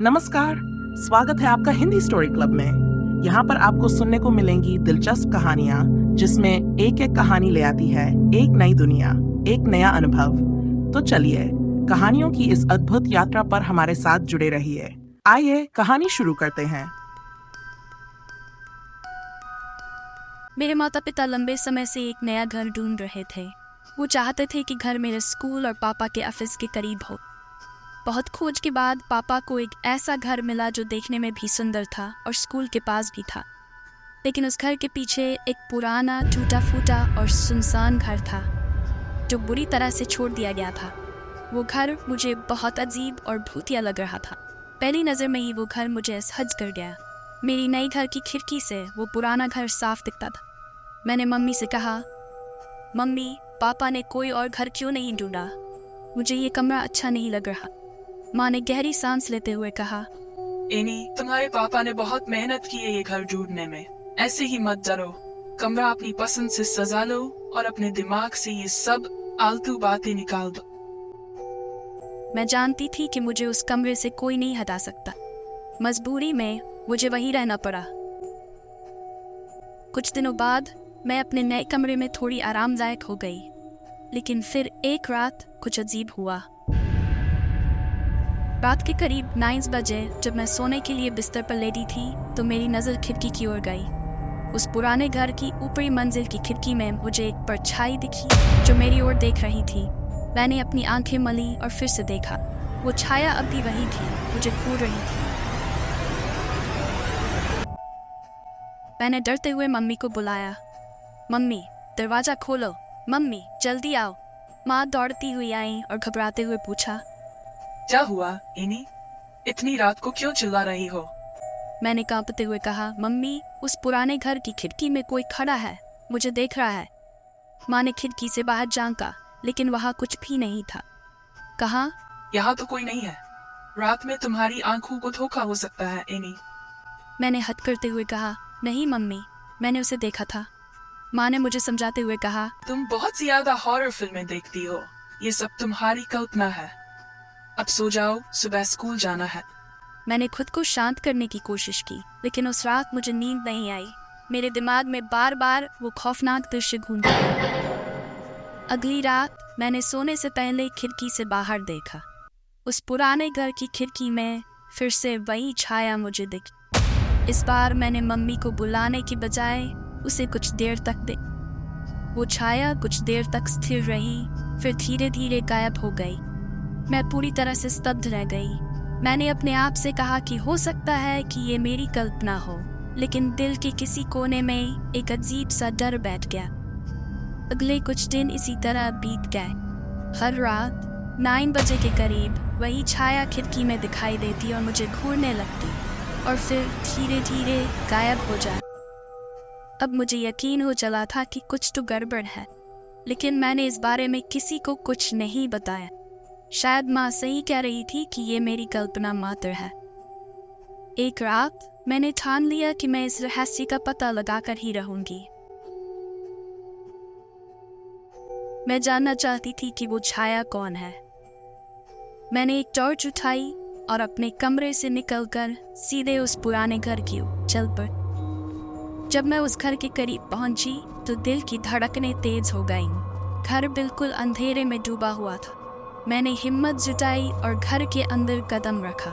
नमस्कार। स्वागत है आपका हिंदी स्टोरी क्लब में। यहाँ पर आपको सुनने को मिलेंगी दिलचस्प कहानियाँ जिसमें एक एक कहानी ले आती है एक नई दुनिया, एक नया अनुभव। तो चलिए कहानियों की इस अद्भुत यात्रा पर हमारे साथ जुड़े रहिए। आइए कहानी शुरू करते हैं। मेरे माता पिता लंबे समय से एक नया घर ढूंढ रहे थे। वो चाहते थे कि घर मेरे स्कूल और पापा के ऑफिस के करीब हो। बहुत खोज के बाद पापा को एक ऐसा घर मिला जो देखने में भी सुंदर था और स्कूल के पास भी था। लेकिन उस घर के पीछे एक पुराना टूटा फूटा और सुनसान घर था जो बुरी तरह से छोड़ दिया गया था। वो घर मुझे बहुत अजीब और भूतिया लग रहा था। पहली नज़र में ही वो घर मुझे असहज कर गया। मेरी नई घर की खिड़की से वो पुराना घर साफ दिखता था। मैंने मम्मी से कहा, मम्मी, पापा ने कोई और घर क्यों नहीं ढूंढा? मुझे ये कमरा अच्छा नहीं लग रहा। माँ ने गहरी सांस लेते हुए कहा, एनी, तुम्हारे पापा ने बहुत मेहनत की है ये घर ढूंढने में। ऐसे ही मत डरो। कमरा अपनी पसंद से सजा लो और अपने दिमाग से ये सब आलतू बातें निकाल दो। मैं जानती थी कि मुझे उस कमरे से कोई नहीं हटा सकता। मजबूरी में मुझे वहीं रहना पड़ा। कुछ दिनों बाद मैं अपने नए कमरे में थोड़ी आरामदायक हो गई। लेकिन फिर एक रात कुछ अजीब हुआ। रात के करीब 9 बजे जब मैं सोने के लिए बिस्तर पर लेटी थी तो मेरी नज़र खिड़की की ओर गई। उस पुराने घर की ऊपरी मंजिल की खिड़की में मुझे एक परछाई दिखी जो मेरी ओर देख रही थी। मैंने अपनी आंखें मली और फिर से देखा। वो छाया अब भी वही थी, मुझे घूर रही थी। मैंने डरते हुए मम्मी को बुलाया, मम्मी, दरवाज़ा खोलो, मम्मी, जल्दी आओ। माँ दौड़ती हुई आई और घबराते हुए पूछा, क्या हुआ एनी? इतनी रात को क्यों चिल्ला रही हो? मैंने कांपते हुए कहा, मम्मी, उस पुराने घर की खिड़की में कोई खड़ा है, मुझे देख रहा है। माँ ने खिड़की से बाहर झांका, लेकिन वहाँ कुछ भी नहीं था। कहा, यहाँ तो कोई नहीं है। रात में तुम्हारी आंखों को धोखा हो सकता है एनी। मैंने हट करते हुए कहा, नहीं मम्मी, मैंने उसे देखा था। माँ ने मुझे समझाते हुए कहा, तुम बहुत ज्यादा हॉरर फिल्में देखती हो। ये सब तुम्हारी कल्पना है। अब सो जाओ, सुबह स्कूल जाना है। मैंने खुद को शांत करने की कोशिश की, लेकिन उस रात मुझे नींद नहीं आई। मेरे दिमाग में बार बार वो खौफनाक दृश्य घूमता रहा। अगली रात मैंने सोने से पहले खिड़की से बाहर देखा। उस पुराने घर की खिड़की में फिर से वही छाया मुझे दिखी। इस बार मैंने मम्मी को बुलाने की बजाय उसे कुछ देर तक वो छाया कुछ देर तक स्थिर रही, फिर धीरे धीरे गायब हो गई। मैं पूरी तरह से स्तब्ध रह गई। मैंने अपने आप से कहा कि हो सकता है कि ये मेरी कल्पना हो, लेकिन दिल के किसी कोने में एक अजीब सा डर बैठ गया। अगले कुछ दिन इसी तरह बीत गए। हर रात 9 बजे के करीब वही छाया खिड़की में दिखाई देती और मुझे घूरने लगती और फिर धीरे धीरे गायब हो जाती। अब मुझे यकीन हो चला था कि कुछ तो गड़बड़ है, लेकिन मैंने इस बारे में किसी को कुछ नहीं बताया। शायद माँ सही कह रही थी कि ये मेरी कल्पना मात्र है। एक रात मैंने ठान लिया कि मैं इस रहस्य का पता लगाकर ही रहूंगी। मैं जानना चाहती थी कि वो छाया कौन है। मैंने एक टॉर्च उठाई और अपने कमरे से निकलकर सीधे उस पुराने घर की ओर चल पड़ी। जब मैं उस घर के करीब पहुंची तो दिल की धड़कनें तेज हो गईं। घर बिल्कुल अंधेरे में डूबा हुआ था। मैंने हिम्मत जुटाई और घर के अंदर कदम रखा।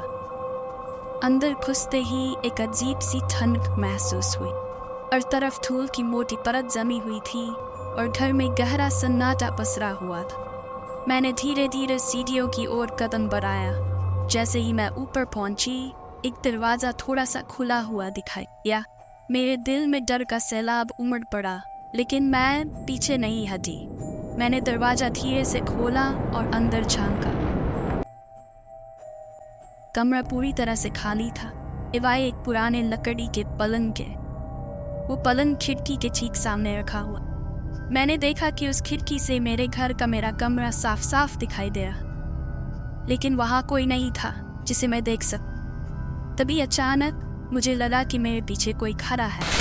अंदर घुसते ही एक अजीब सी ठंड महसूस हुई। हर तरफ धूल की मोटी परत जमी हुई थी और घर में गहरा सन्नाटा पसरा हुआ था। मैंने धीरे धीरे सीढ़ियों की ओर कदम बढ़ाया। जैसे ही मैं ऊपर पहुंची, एक दरवाजा थोड़ा सा खुला हुआ दिखाई दिया। मेरे दिल में डर का सैलाब उमड़ पड़ा, लेकिन मैं पीछे नहीं हटी। मैंने दरवाजा धीरे से खोला और अंदर झांका। कमरा पूरी तरह से खाली था, सिवाय एक पुराने लकड़ी के पलंग के। वो पलंग खिड़की के ठीक सामने रखा हुआ। मैंने देखा कि उस खिड़की से मेरे घर का मेरा कमरा साफ साफ दिखाई दे रहा, लेकिन वहां कोई नहीं था जिसे मैं देख सकता। तभी अचानक मुझे लगा कि मेरे पीछे कोई खड़ा है।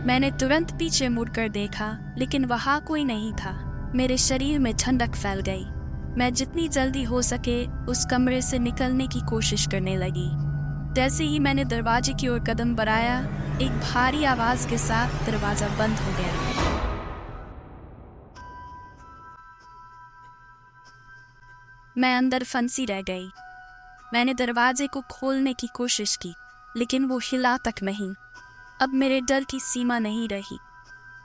मैंने तुरंत पीछे मुड़कर देखा, लेकिन वहां कोई नहीं था। मेरे शरीर में ठंडक फैल गई। मैं जितनी जल्दी हो सके उस कमरे से निकलने की कोशिश करने लगी। जैसे ही मैंने दरवाजे की ओर कदम बढ़ाया, एक भारी आवाज के साथ दरवाजा बंद हो गया। मैं अंदर फंसी रह गई। मैंने दरवाजे को खोलने की कोशिश की, लेकिन वो हिला तक नहीं। अब मेरे डर की सीमा नहीं रही।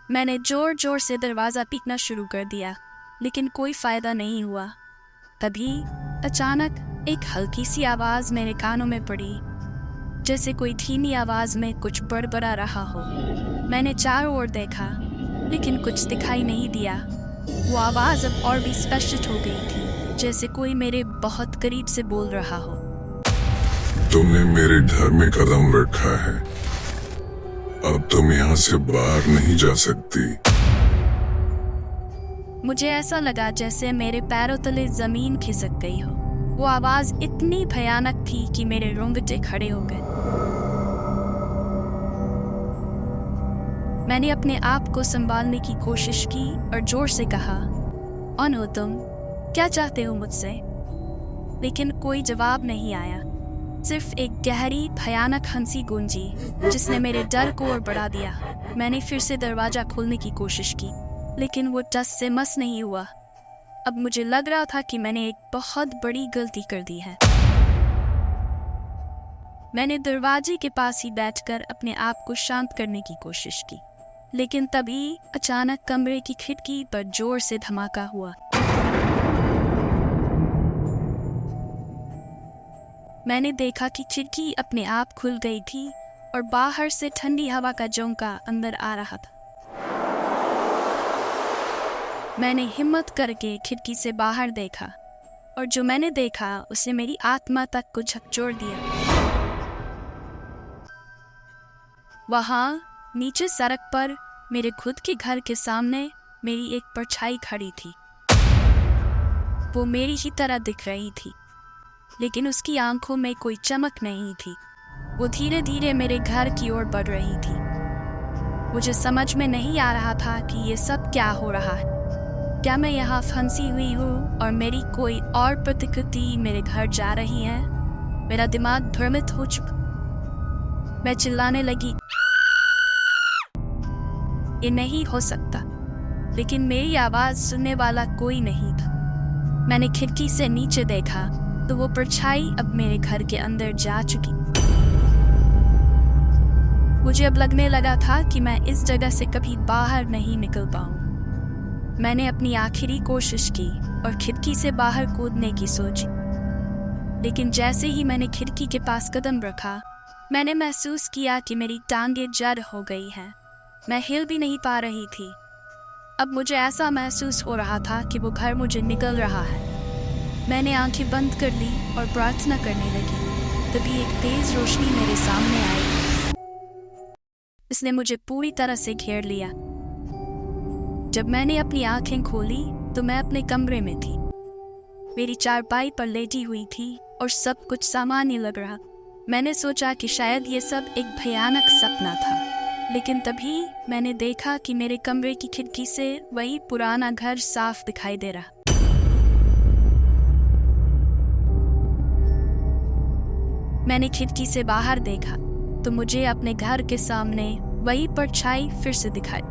मैंने जोर जोर से दरवाज़ा पीटना शुरू कर दिया, लेकिन कोई फ़ायदा नहीं हुआ। तभी अचानक एक हल्की सी आवाज़ मेरे कानों में पड़ी, जैसे कोई धीमी आवाज़ में कुछ बड़बड़ा रहा हो। मैंने चारों ओर देखा, लेकिन कुछ दिखाई नहीं दिया। वो आवाज़ अब और भी स्पष्ट हो गई थी, जैसे कोई मेरे बहुत करीब से बोल रहा हो। तुमने मेरे घर में कदम रखा है, अब तुम यहाँ से बाहर नहीं जा सकती। मुझे ऐसा लगा जैसे मेरे पैरों तले जमीन खिसक गई हो। वो आवाज इतनी भयानक थी कि मेरे रोंगटे खड़े हो गए। मैंने अपने आप को संभालने की कोशिश की और जोर से कहा, अनु, तुम क्या चाहते हो मुझसे? लेकिन कोई जवाब नहीं आया। सिर्फ एक गहरी भयानक हंसी गूंजी, जिसने मेरे डर को और बढ़ा दिया। मैंने फिर से दरवाजा खोलने की कोशिश की, लेकिन वो टस से मस नहीं हुआ। अब मुझे लग रहा था कि मैंने एक बहुत बड़ी गलती कर दी है। मैंने दरवाजे के पास ही बैठकर अपने आप को शांत करने की कोशिश की, लेकिन तभी अचानक कमरे की खिड़की पर जोर से धमाका हुआ। मैंने देखा कि खिड़की अपने आप खुल गई थी और बाहर से ठंडी हवा का झोंका अंदर आ रहा था। मैंने हिम्मत करके खिड़की से बाहर देखा, और जो मैंने देखा उसे मेरी आत्मा तक को झकझोर दिया। वहां नीचे सड़क पर मेरे खुद के घर के सामने मेरी एक परछाई खड़ी थी। वो मेरी ही तरह दिख रही थी, लेकिन उसकी आंखों में कोई चमक नहीं थी। वो धीरे धीरे मेरे घर की ओर बढ़ रही थी। मुझे समझ में नहीं आ रहा था कि ये सब क्या हो रहा है। क्या मैं यहाँ फंसी हुई हूँ और मेरी कोई और प्रतिकृति मेरे घर जा रही है? मेरा दिमाग भ्रमित हो चुका। मैं चिल्लाने लगी, ये नहीं हो सकता, लेकिन मेरी आवाज सुनने वाला कोई नहीं था। मैंने खिड़की से नीचे देखा तो वो परछाई अब मेरे घर के अंदर जा चुकी। मुझे अब लगने लगा था कि मैं इस जगह से कभी बाहर नहीं निकल पाऊं। मैंने अपनी आखिरी कोशिश की और खिड़की से बाहर कूदने की सोची, लेकिन जैसे ही मैंने खिड़की के पास कदम रखा, मैंने महसूस किया कि मेरी टांगें जड़ हो गई हैं। मैं हिल भी नहीं पा रही थी। अब मुझे ऐसा महसूस हो रहा था कि वो घर मुझे निगल रहा है। मैंने आंखें बंद कर ली और प्रार्थना करने लगी। तभी एक तेज रोशनी मेरे सामने आई। इसने मुझे पूरी तरह से घेर लिया। जब मैंने अपनी आंखें खोली तो मैं अपने कमरे में थी। मेरी चारपाई पर लेटी हुई थी और सब कुछ सामान्य लग रहा। मैंने सोचा कि शायद ये सब एक भयानक सपना था, लेकिन तभी मैंने देखा कि मेरे कमरे की खिड़की से वही पुराना घर साफ दिखाई दे रहा। मैंने खिड़की से बाहर देखा तो मुझे अपने घर के सामने वही परछाई फिर से दिखाई।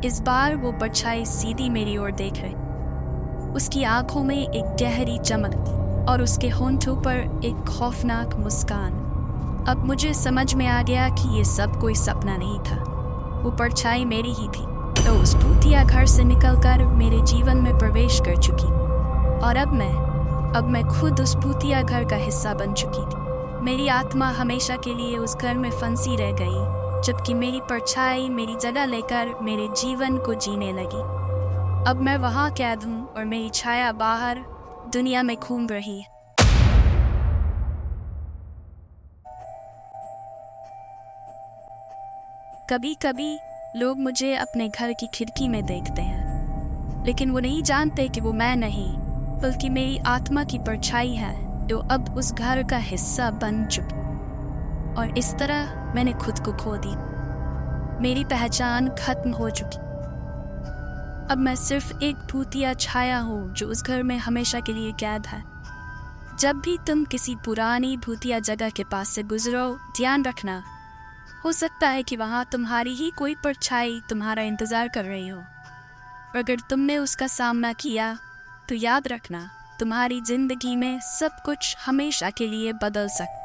इस बार वो परछाई सीधी मेरी ओर देख रही। उसकी आंखों में एक गहरी चमक थी और उसके होंठों पर एक खौफनाक मुस्कान। अब मुझे समझ में आ गया कि ये सब कोई सपना नहीं था। वो परछाई मेरी ही थी, तो उस भूतिया घर से निकलकर मेरे जीवन में प्रवेश कर चुकी। और अब मैं खुद उस भूतिया घर का हिस्सा बन चुकी थी। मेरी आत्मा हमेशा के लिए उस घर में फंसी रह गई, जबकि मेरी परछाई मेरी जगह लेकर मेरे जीवन को जीने लगी। अब मैं वहाँ कैद हूँ और मेरी छाया बाहर दुनिया में घूम रही है। कभी कभी लोग मुझे अपने घर की खिड़की में देखते हैं, लेकिन वो नहीं जानते कि वो मैं नहीं, बल्कि मेरी आत्मा की परछाई है जो अब उस घर का हिस्सा बन चुकी। और इस तरह मैंने खुद को खो दिया। मेरी पहचान खत्म हो चुकी। अब मैं सिर्फ एक भूतिया छाया हूँ जो उस घर में हमेशा के लिए कैद है। जब भी तुम किसी पुरानी भूतिया जगह के पास से गुजरो, ध्यान रखना, हो सकता है कि वहाँ तुम्हारी ही कोई परछाई तुम्हारा इंतज़ार कर रही हो। और अगर तुमने उसका सामना किया तो याद रखना, तुम्हारी जिंदगी में सब कुछ हमेशा के लिए बदल सकता है।